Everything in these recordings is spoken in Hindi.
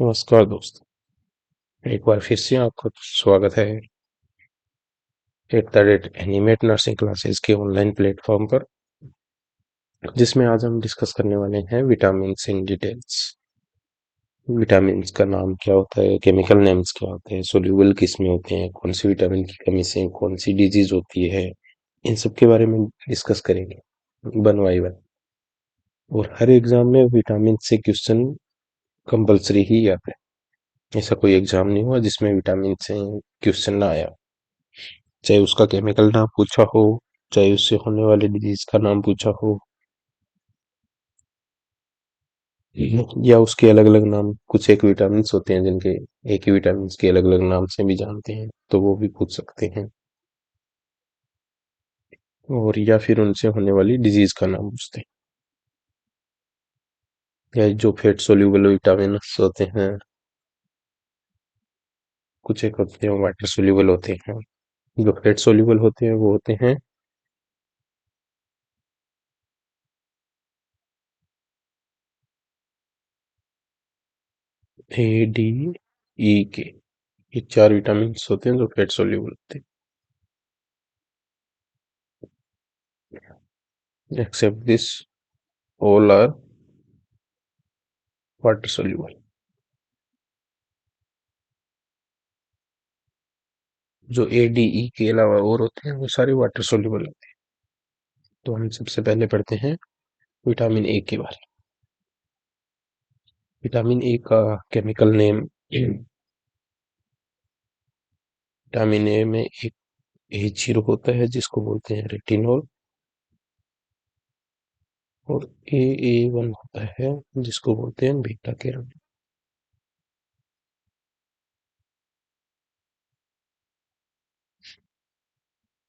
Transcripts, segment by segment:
नमस्कार दोस्त। एक बार फिर से आपका स्वागत है at the rate animate nursing classes के ऑनलाइन प्लेटफॉर्म पर, जिसमें आज हम डिस्कस करने वाले हैं विटामिन इन डिटेल्स। विटामिन का नाम क्या होता है, केमिकल नेम्स क्या होते हैं, सोल्यूबल किस में होते हैं, कौन सी विटामिन की कमी से कौन सी डिजीज होती है, इन सब के बारे में डिस्कस करेंगे वन बाई वन। और हर एग्जाम में विटामिन से क्वेश्चन कंपलसरी ही आता है। ऐसा कोई एग्जाम नहीं हुआ जिसमें विटामिन से क्वेश्चन ना आया, चाहे उसका केमिकल नाम पूछा हो, चाहे उससे होने वाले डिजीज का नाम पूछा हो, या उसके अलग अलग नाम। कुछ एक विटामिन होते हैं जिनके एक ही विटामिन के अलग अलग नाम से भी जानते हैं, तो वो भी पूछ सकते हैं। और या फिर उनसे होने वाली डिजीज का नाम पूछते हैं, या जो फेट सोल्यूबल विटामिन होते हैं। कुछ एक होते हैं वाटर सोल्यूबल होते हैं। जो फेट सोल्यूबल होते हैं वो होते हैं ए, डी, ई के। ये चार विटामिन होते हैं जो फेट सोल्यूबल होते हैं। Except this, all are water soluble. जो ए, डी, ई के अलावा और होते हैं वो सारे वाटर सोल्यूबल होते हैं। तो हम सबसे पहले पढ़ते हैं विटामिन ए के बारे में। विटामिन ए का केमिकल नेम, विटामिन ए में एक A0 होता है जिसको बोलते हैं रेटिनॉल, और AA1 होता है जिसको बोलते हैं बीटा कैरोटीन।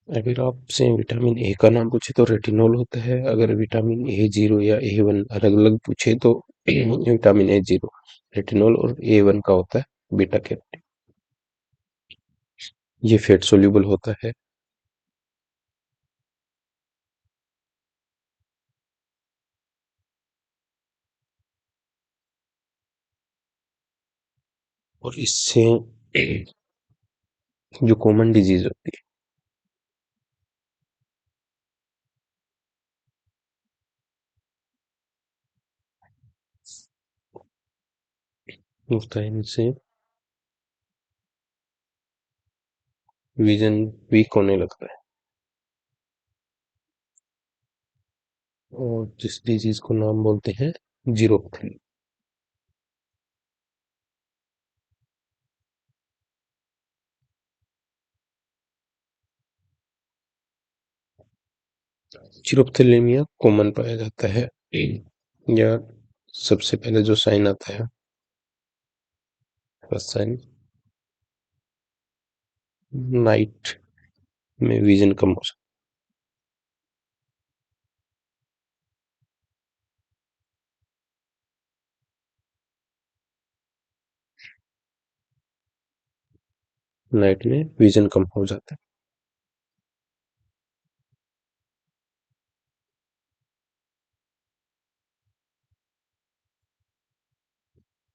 अगर आपसे विटामिन ए का नाम पूछे तो रेटिनॉल होता है। अगर विटामिन A0 या A1 अलग अलग पूछे तो विटामिन A0 रेटिनॉल, और A1 का होता है बीटा कैरोटीन। ये फैट सोल्यूबल होता है। और इससे जो कॉमन डिजीज होती है उसका, इनसे विजन वीक होने लगता है। और जिस डिजीज को नाम बोलते हैं जीरोप्थेली। जीरोप्थेलेमिया कॉमन पाया जाता है, या सबसे पहले जो साइन आता है, फर्स्ट साइन, नाइट में विजन कम हो जाता है। नाइट में विजन कम हो जाता है,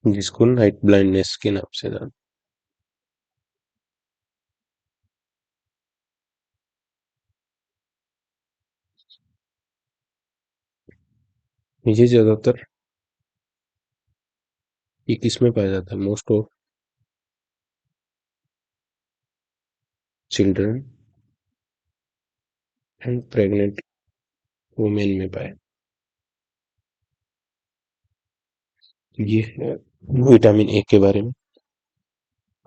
जिसको नाइट ब्लाइंडनेस के नाम से जानते हैं। ये ज्यादातर ये किस में पाया जाता है? Most of children and pregnant women में पाया। ये है विटामिन ए के बारे में।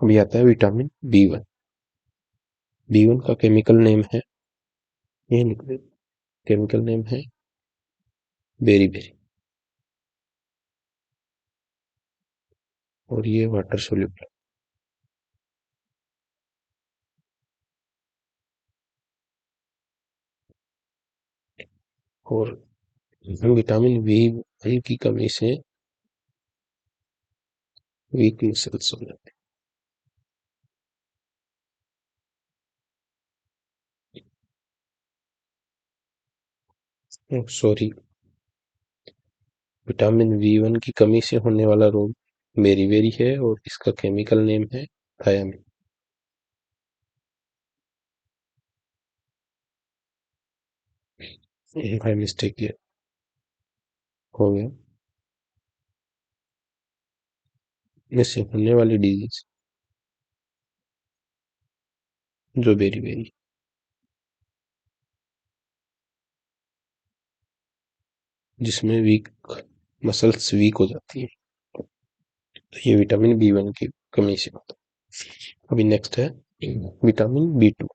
अभी आता है विटामिन B1। B1 का केमिकल नेम है, ये लिख, केमिकल नेम है बेरी बेरी, और ये वाटर सोल्यूबल। और विटामिन B1 की कमी से वीक मसल्स हो जाते हैं। सॉरी, विटामिन B1 की कमी से होने वाला रोग बेरी बेरी है और इसका केमिकल नेम है थायामीन। बाय मिस्टेक ये हो गया। इससे होने वाली डिजीज जो बेरी बेरी, जिसमें वीक मसल्स वीक हो जाती है, तो ये विटामिन B1 की कमी से होता है। अभी नेक्स्ट है विटामिन B2।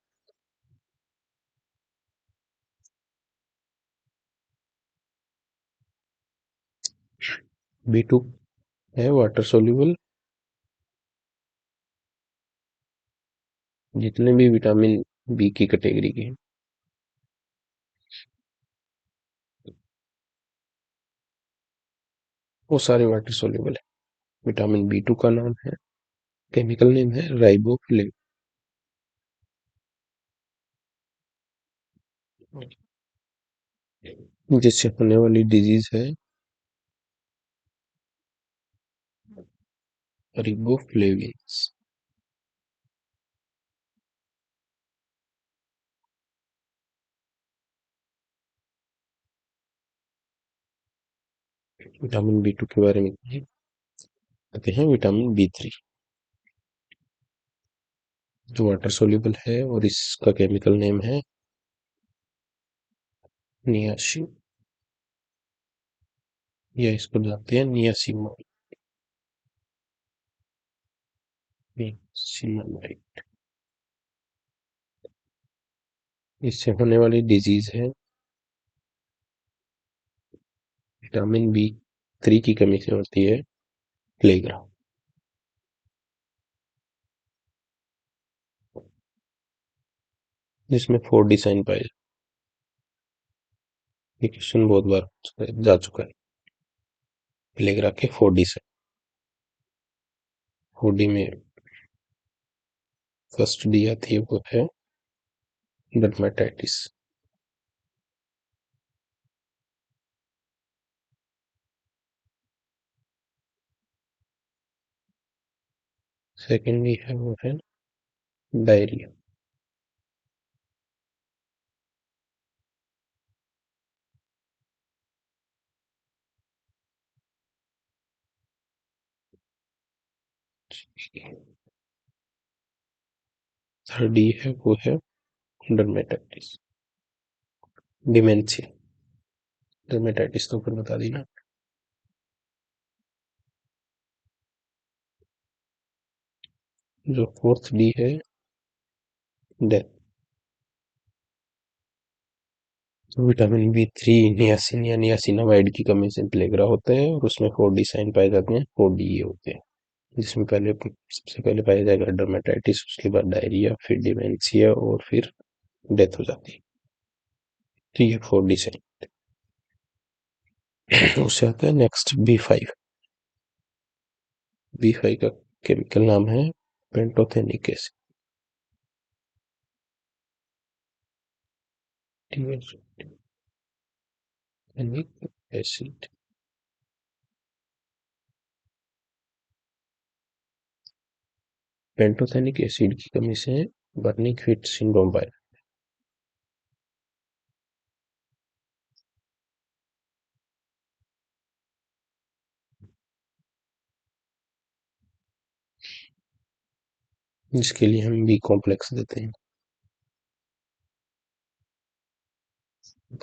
B2 है वाटर सोल्यूबल। जितने भी विटामिन बी की कैटेगरी के हैं वो सारे वाटर सोल्यूबल है। विटामिन B2 का नाम है, केमिकल नेम है राइबोफ्लेविन। जिससे होने वाली डिजीज है रिबोफ्लेविन्स। विटामिन B2 के बारे में कहते हैं विटामिन B3 जो वाटर सोल्यूबल है और इसका केमिकल नेम है नियासिन, या इसको जानते हैं नियासिनामाइड। नियासिनामाइड। इससे होने वाली डिजीज है विटामिन B3 की कमी से होती है प्लेग्रा। जिसमें 4D साइन पाए जाते हैं। ये क्वेश्चन बहुत बार जा चुका है। प्लेग्रा के 4D साइन। 4D में फर्स्ट डी आती है वो है डर्मेटाइटिस। सेकेंड डी है वो है डायरिया। थर्ड डी है वो है डर्मेटाइटिस। डिमेंशिया। डर्मेटाइटिस तो ऊपर बता दी ना। जो फोर्थ डी है डेथ। विटामिन B3 नियासिन या नियासिनामाइड की कमी से प्लेग्रा होता है और उसमें 4D साइन पाए जाते हैं, 4D ये होते हैं। जिसमें पहले सबसे पहले पाया जाएगा डर्मेटाइटिस, उसके बाद डायरिया, फिर डिमेंशिया और फिर डेथ हो जाती है। तो ये 4D साइन। उससे आता है नेक्स्ट B5। B5 का केमिकल नाम है पेंटोथेनिक एसिड। पेंटोथेनिक एसिड की कमी से बर्निंग फिट सिंड्रोम पाया, जिसके लिए हम बी कॉम्प्लेक्स देते हैं।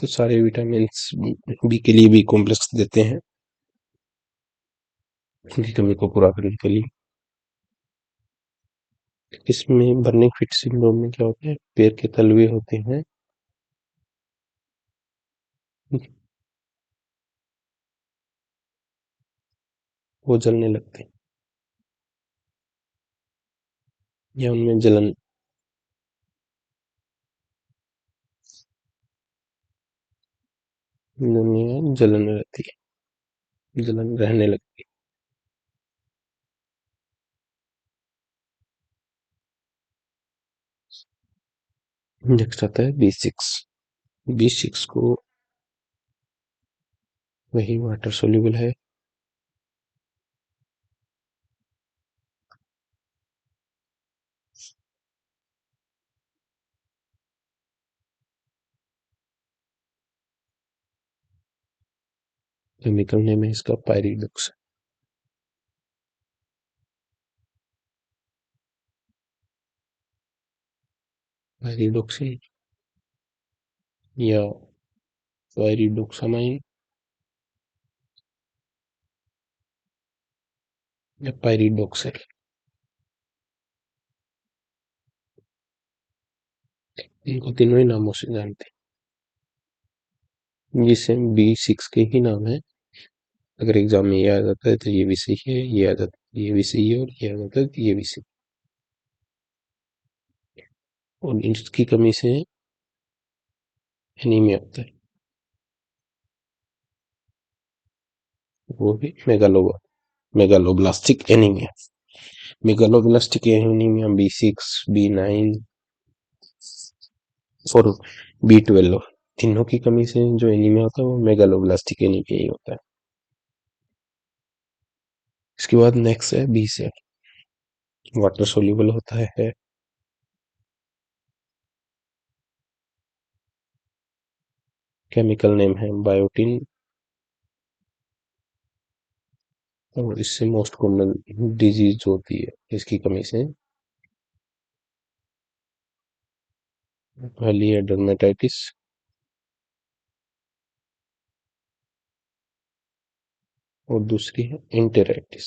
तो सारे विटामिन बी के लिए बी कॉम्प्लेक्स देते हैं उनकी कमी को पूरा करने के लिए। इसमें बर्निंग फिट सिंड्रोम में क्या होता है, पैर के तलवे होते हैं वो जलने लगते हैं या उनमें जलन रहती है, जलन रहने लगती है। नेक्स्ट आता है B6। B6 को वही वाटर सोल्यूबल है, केमिकल नेम है इसका पायरिडोक्स। पायरिडोक्सिन या पायरिडोक्सामाइन या पायरिडोक्सेल, इनको तीनों ही नामों से जानते हैं। जिसे B6 के ही नाम है। अगर एग्जाम में ये आ जाता है तो ये भी सही है, ये आ जाता है ये भी सही है, और ये आ जाता है तो ये भी सही। और इसकी कमी से एनीमिया होता है, वो भी megaloblastic anaemia. Megaloblastic anaemia B6, B9 और B12 तीनों की कमी से जो एनीमिया होता है वो मेगालोब्लास्टिक एनीमिया ही होता है। इसके बाद नेक्स्ट है B7, वाटर सोल्यूबल होता है। केमिकल नेम है बायोटिन, और इससे मोस्ट कॉमन डिजीज होती है इसकी कमी से। पहली है डर्मेटाइटिस, और दूसरी है एंटेराइटिस।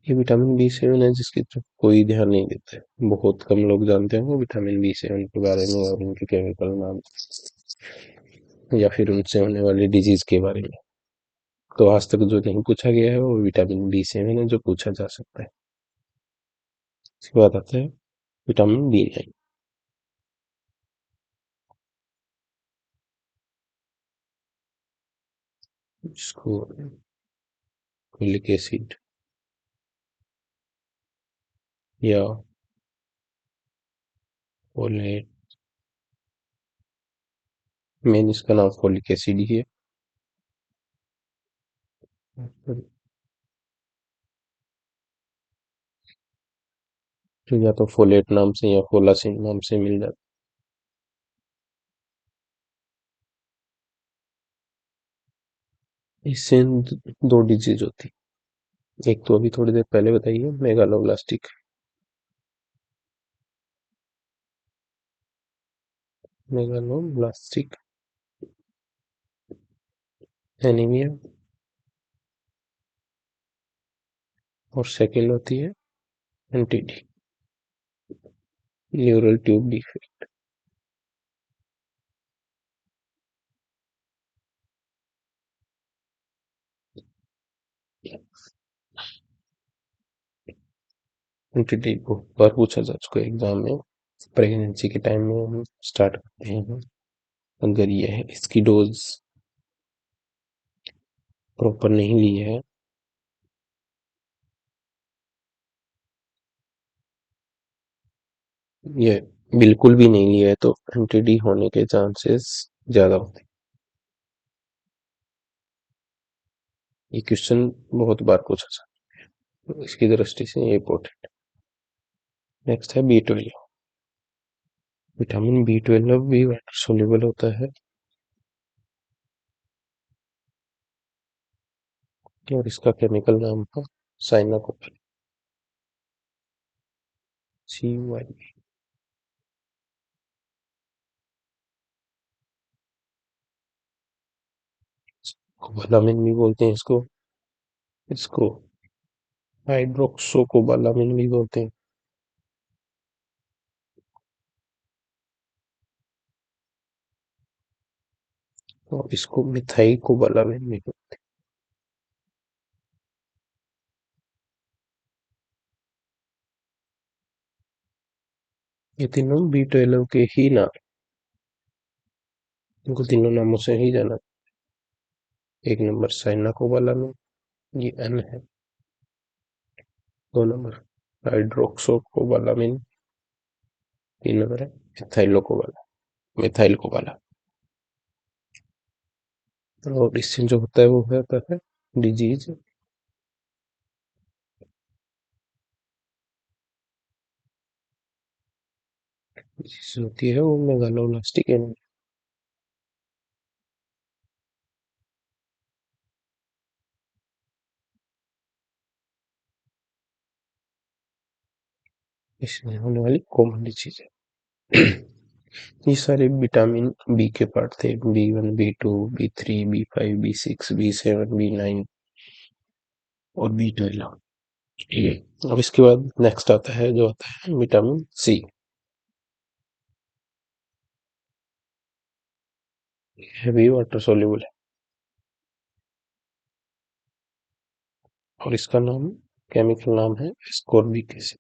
ये विटामिन B7 है जिसकी तरफ कोई ध्यान नहीं देता है, बहुत कम लोग जानते हैं वो विटामिन B7 के बारे में और उनके केमिकल नाम या फिर उनसे होने वाली डिजीज के बारे में। तो आज तक जो नहीं पूछा गया है वो विटामिन B7 है जो पूछा जा सकता है। इसके बाद आता है विटामिन B9। जिसको फोलिक एसिड या फोलेट, मेन इसका नाम फोलिक एसिड ही है। तो या तो फोलेट नाम से या फोलासिन नाम से मिल जाता है। इससे दो डिजीज होती है, एक तो अभी थोड़ी देर पहले बताई है मेगालोब्लास्टिक मेगालोब्लास्टिक एनीमिया, और सेकेंड होती है NTD, neural tube defect. NTD को बार पूछा जा चुका है एग्जाम में। प्रेगनेंसी के टाइम में हम स्टार्ट करते हैं। अगर ये है इसकी डोज प्रॉपर नहीं ली है, ये बिल्कुल भी नहीं लिया है, तो एनटीडी होने के चांसेस ज्यादा होते हैं। ये क्वेश्चन बहुत बार पूछा जाता है, तो इसकी दृष्टि से ये इंपॉर्टेंट। नेक्स्ट है B12। विटामिन B12 भी वाटर सोल्यूबल होता है, और इसका केमिकल नाम है साइनाकोबालामिन, CY। कोबालामिन भी बोलते हैं इसको, इसको हाइड्रोक्सोकोबालामिन भी बोलते हैं, और इसको मिथाइल कोबालामिन भी बोलते हैं। ये तीनों B12 के ही नाम, इनको तीनों नामों से ही जाना। एक नंबर साइनाकोबालामिन, ये N है। दो नंबर हाइड्रोक्सोकोबालामिन, तीन नंबर है मिथाइल कोबाला। और इससे जो होता है वो होता है डिजीज, होती है वो मेगालोब्लास्टिक एनीमिया। इसमें होने वाली कॉमन डिजीज है। ये सारे विटामिन बी के पार्ट थे, B1, B2, B3, B5, B6, B7, B9 और B12। अब इसके बाद नेक्स्ट आता है, जो आता है vitamin C. Heavy water soluble है और इसका नाम, केमिकल नाम है एस्कॉर्बिक एसिड।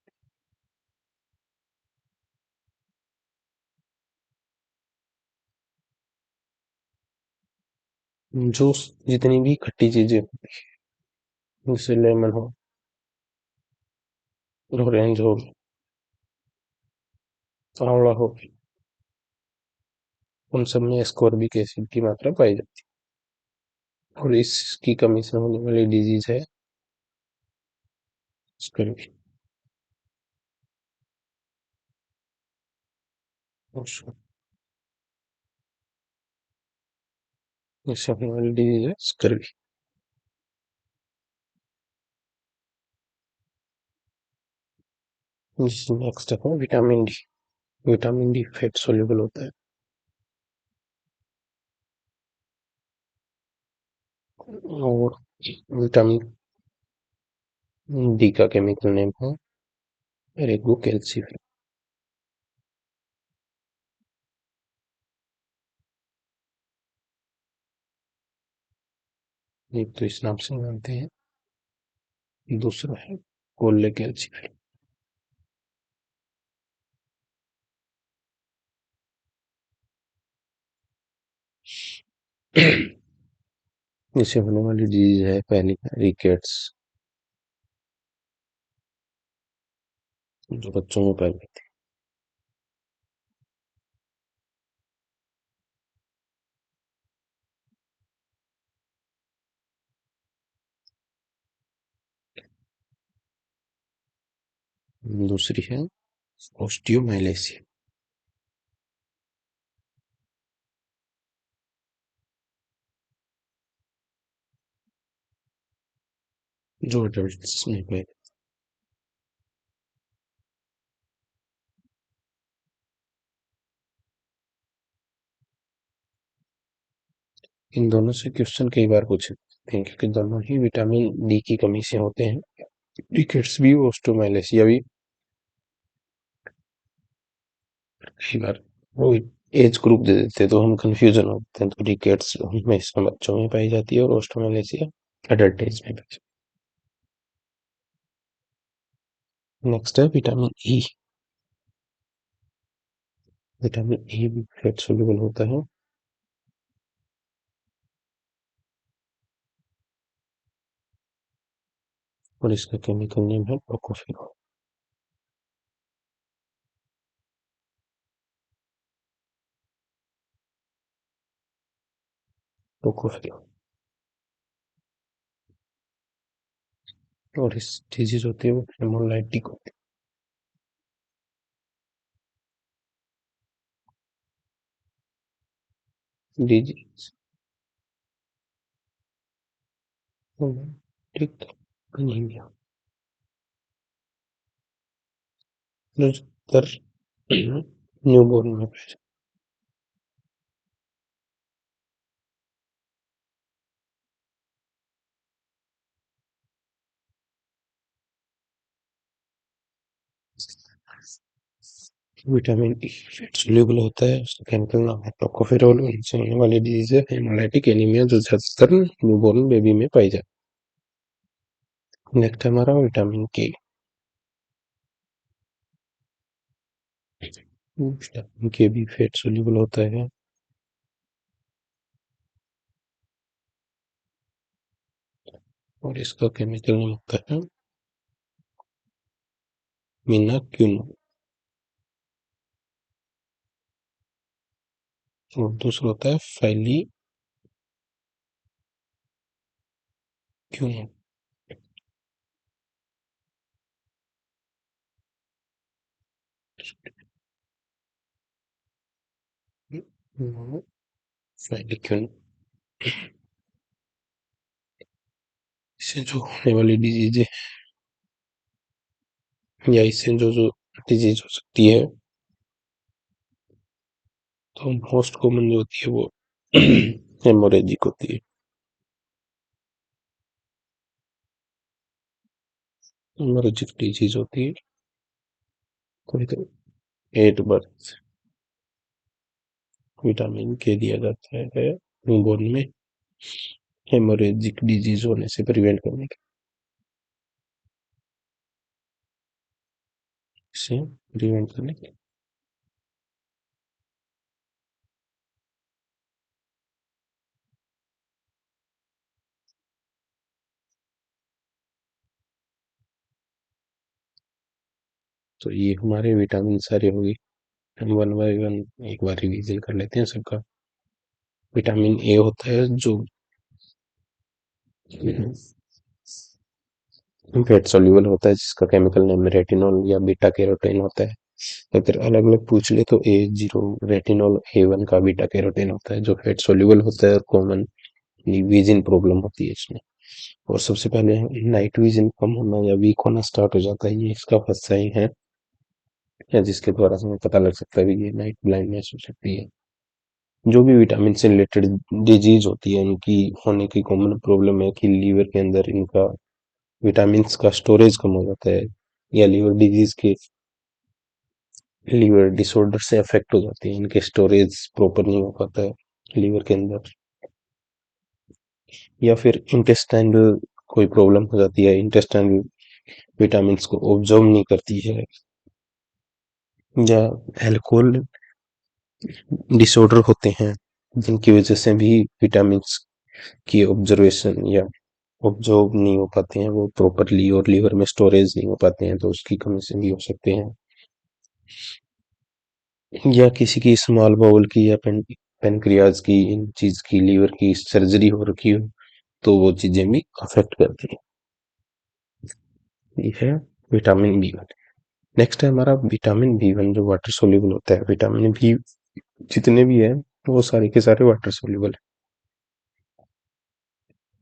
जूस, जितनी भी खट्टी चीजें होती हैं, जैसे लेमन हो, ऑरेंज हो, आंवला हो, उन सब में एस्कॉर्बिक एसिड की मात्रा पाई जाती है और इसकी कमी से होने वाली डिजीज है स्कर्वी। इससे होने वाली डिजीज है स्कर्वी। नेक्स्ट है vitamin D. Vitamin D fat soluble होता है और विटामिन डी का केमिकल नेम है रेगुकैल्सिफेर। एक तो इस नाम से जानते हैं, दूसरा है कोलेकैल्सिफेर। इससे होने वाली डिजीज है पहली रिकेट्स, जो बच्चों में पाई जाती है। दूसरी है ओस्टियोमाइलेसिया, जो अडल्ट में पाई। इन दोनों से क्वेश्चन कई बार पूछे जाते हैं क्योंकि दोनों ही विटामिन डी की कमी से होते हैं। रिकेट्स भी, ओस्टियोमाइलेसिया भी। कई बार वो एज ग्रुप दे देते हैं तो हम कंफ्यूजन होते हैं, तो रिकेट्स हमेशा बच्चों में पाई जाती है और ओस्टियोमाइलेसिया एडल्ट एज में पाई जाती है। नेक्स्ट है विटामिन ई। विटामिन ई भी फैट सोल्यूबल होता है और इसका केमिकल नेम है टोकोफेरॉल। टोकोफेरॉल। और इस डिजीज होती है वो हेमोलाइटिक होती है। डिजीज ठीक अनीमिया, ज्यादातर न्यूबॉर्न में पाई जाती है। विटामिन ई फैट सोल्यूबल होता है, उसका केमिकल नाम है टोकोफेरॉल। इनसे होने वाली डिजीज है हेमोलाइटिक एनीमिया, जो ज्यादातर न्यूबॉर्न बेबी में पाई जाती है। नेक्स्ट है हमारा विटामिन के। विटामिन के भी फैट सोल्यूबल होता है और इसका केमिकल नेम होता है मीनाक्यून और दूसरा होता है फाइली क्यून। फाइली क्यून। इससे जो होने वाली डिजीज है या इससे जो जो डिजीज हो सकती है। तो मोस्ट कॉमन जो होती है वो हेमोरेजिक होती है। हेमोरेजिक डिजीज होती है कोई तो एट बर्थ विटामिन के दिया जाता है न्यूबॉर्न में हेमोरेजिक डिजीज होने से प्रिवेंट करने के से प्रिवेंट करने के तो ये हमारे विटामिन सारे होगी। हम वन बाय वन एक बार रिवीजन कर लेते हैं सबका। विटामिन ए होता है जो फैट सॉल्युबल होता है जिसका केमिकल नेम रेटिनॉल या बीटा कैरोटीन होता है। अगर अलग अलग पूछ ले तो A0 रेटिनॉल, A1 का बीटा कैरोटीन होता है जो फैट सॉल्युबल होता है और कॉमन विजन प्रॉब्लम होती है इसमें। और सबसे पहले नाइट विजन कम होना या वीक होना स्टार्ट हो जाता है, ये इसका फर्स्ट साइन है या जिसके द्वारा हमें पता लग सकता है कि ये नाइट ब्लाइंडनेस हो सकती है। जो भी विटामिन से रिलेटेड डिजीज होती है इनकी होने की कॉमन प्रॉब्लम है कि लीवर के अंदर इनका विटामिन का स्टोरेज कम हो जाता है या लीवर डिजीज के लीवर डिसऑर्डर से अफेक्ट हो जाती है, इनके स्टोरेज प्रॉपर नहीं हो पाता है लीवर के अंदर, या फिर इंटेस्टाइनल कोई प्रॉब्लम हो जाती है, इंटेस्टाइनल विटामिन को ऑब्जर्व नहीं करती है, या एल्कोहल डिसऑर्डर होते हैं जिनकी वजह से भी विटामिन की ऑब्जर्वेशन या ऑब्जर्व नहीं हो पाते हैं वो प्रॉपरली और लीवर में स्टोरेज नहीं हो पाते हैं, तो उसकी कमी से भी हो सकते हैं। या किसी की स्मॉल बाउल की या पेनक्रियाज की इन चीज की लीवर की सर्जरी हो रखी हो तो वो चीजें भी अफेक्ट करती हैं। ये है विटामिन B1। नेक्स्ट है हमारा विटामिन B1 जो वाटर सोल्यूबल होता है। विटामिन बी जितने भी है वो सारे के सारे वाटर सोल्यूबल है।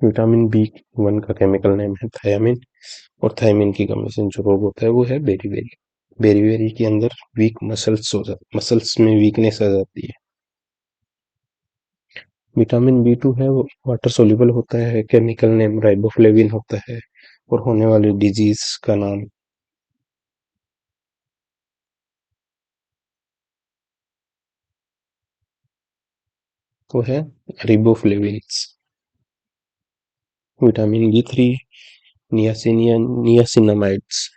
विटामिन B1 का केमिकल नेम है थायामिन, और थायमिन की कमी से जो रोग होता है वो है बेरीबेरी। बेरीबेरी के अंदर वीक मसल्स हो जाते, मसल्स में वीकनेस आ जाती है। विटामिन B2 है वो वाटर सोल्यूबल होता है, केमिकल नेम राइबोफ्लेविन होता है, और होने वाली डिजीज का नाम तो है रिबोफ्लेविन। विटामिन B3 नियासिनामाइड्स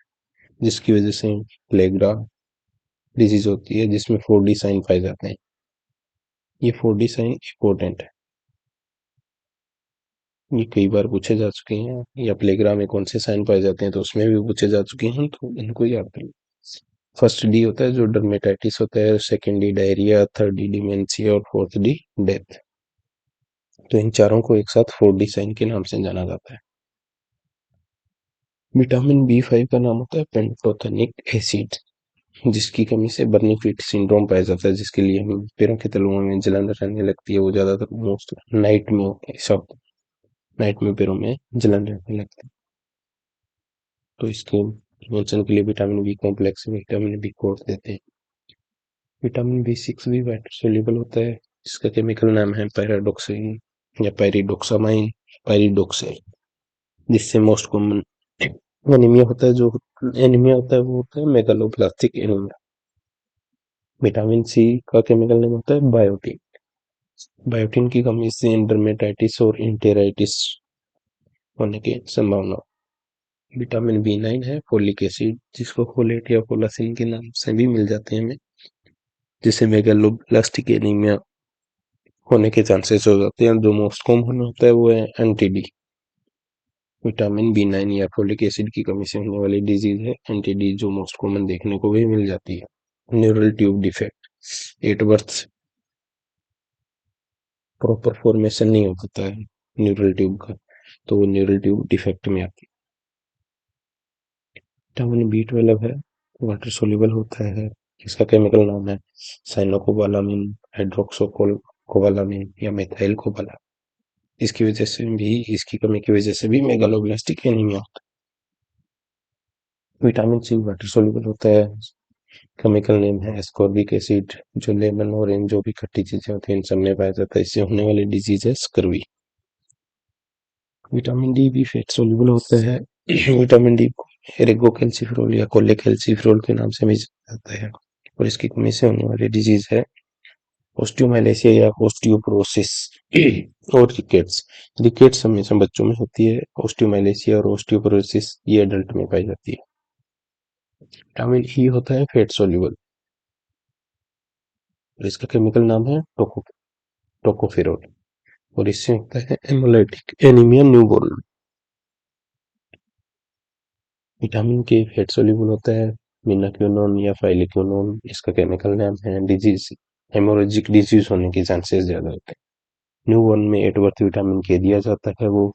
जिसकी वजह से प्लेग्रा डिजीज होती है जिसमें 4D साइन पाए जाते हैं। ये 4D साइन इंपॉर्टेंट है, ये कई बार पूछे जा चुके हैं, या प्लेग्राम में कौन से साइन पाए जाते हैं तो उसमें भी पूछे जा चुके हैं, तो इनको याद करें। फर्स्ट डी होता है जो डर्मेटाइटिस होता है, second D diarrhoea, third D dementia और फोर्थ डी डेथ। तो इन चारों को एक साथ 4D साइन के नाम से जाना जाता है। विटामिन B5 का नाम होता है पेंटोथेनिक एसिड जिसकी कमी से बर्निंग फीट सिंड्रोम पाया जाता है, जिसके लिए हमें पैरों के तलुओं में जलन रहने लगती है। वो ज्यादातर मोस्ट नाइट में ऐसा होता है, नाइट में पैरों में जलन रहने लगती है। तो इसके प्रिवेंशन के लिए vitamin B complex vitamin B course देते हैं। विटामिन B6 भी वाटर सोल्यूबल होता है, इसका केमिकल नाम है पैराडॉक्सिन या पैरिडोक्सामाइन, पैरिडोक्साइड, जिससे मोस्ट कॉमन एनीमिया होता है। जो एनीमिया होता है वो होता है मेगालोब्लास्टिक एनीमिया। विटामिन C का केमिकल नेम होता है बायोटिन। बायोटिन की कमी से डर्मेटाइटिस और इंटेराइटिस होने की संभावना। विटामिन B9 है फोलिक एसिड जिसको फोलेट या फोलासिन के नाम से भी मिल जाते हैं हमें, जिससे मेगालोब्लास्टिक एनीमिया होने के चांसेस हो जाते हैं। जो मोस्ट कॉमन होता है वो है एनटीडी। विटामिन B9 या फोलिक एसिड की कमी से होने वाली डिजीज है एनटीडी, जो मोस्ट कॉमन देखने को भी मिल जाती है। Neural tube defect at birth proper formation नहीं हो पाता है न्यूरल ट्यूब का, तो वो न्यूरल ट्यूब डिफेक्ट में आती है। विटामिन B12 है वाटर सोल्यूबल होता है, इसका केमिकल नाम है साइनोकोबालामिन, हाइड्रोक्सोकोल कोबालामिन या मेथाइल कोबालामिन। इसकी वजह से भी, इसकी कमी की वजह से भी मेगालोब्लास्टिक एनीमिया होता है। विटामिन C वाटर सोल्यूबल होता है, केमिकल नेम है एस्कॉर्बिक एसिड, जो लेमन ऑरेंज जो भी खट्टी चीजें होती हैं इन सब में पाया जाता है। इससे होने वाली डिजीज है स्कर्वी। विटामिन डी भी फैट सोल्यूबल होता है। विटामिन डी को एरिगोकैल्सिफेरॉल या कोलेकैल्सिफेरॉल के नाम से भी जाना जाता है, और इसकी कमी से होने वाली डिजीज है ओस्टियोमाइलेसिया या ओस्टियोपोरोसिस। और रिकेट्स। रिकेट्स हमेशा बच्चों में होती है। ओस्टियोमाइलेसिया और ओस्टियोपोरोसिस ये एडल्ट में पाई जाती है। विटामिन ई होता है फैट सोल्यूबल, और इसका केमिकल नाम है टोकोफेरोल, और इससे होता है हेमोलाइटिक एनीमिया न्यूबॉर्न। विटामिन के फैट सोल्यूबल होता है मिनाक्विनोन या फाइलिक्विनोन। इसका केमिकल नाम है डिजीज, हेमोरेजिक डिजीज होने के चांसेस ज्यादा होते हैं। न्यूबॉर्न में एट बर्थ विटामिन के दिया जाता है, वो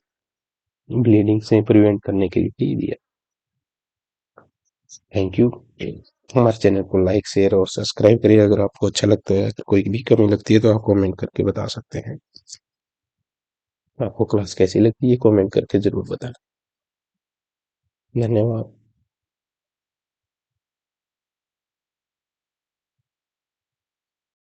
ब्लीडिंग से प्रिवेंट करने के लिए दिया। Thank you. हमारे चैनल को लाइक शेयर और सब्सक्राइब करिए। अगर आपको अच्छा लगता है, अगर कोई भी कमी लगती है तो आप कमेंट करके बता सकते हैं। आपको क्लास कैसी लगती है कमेंट करके जरूर बताएं। धन्यवाद।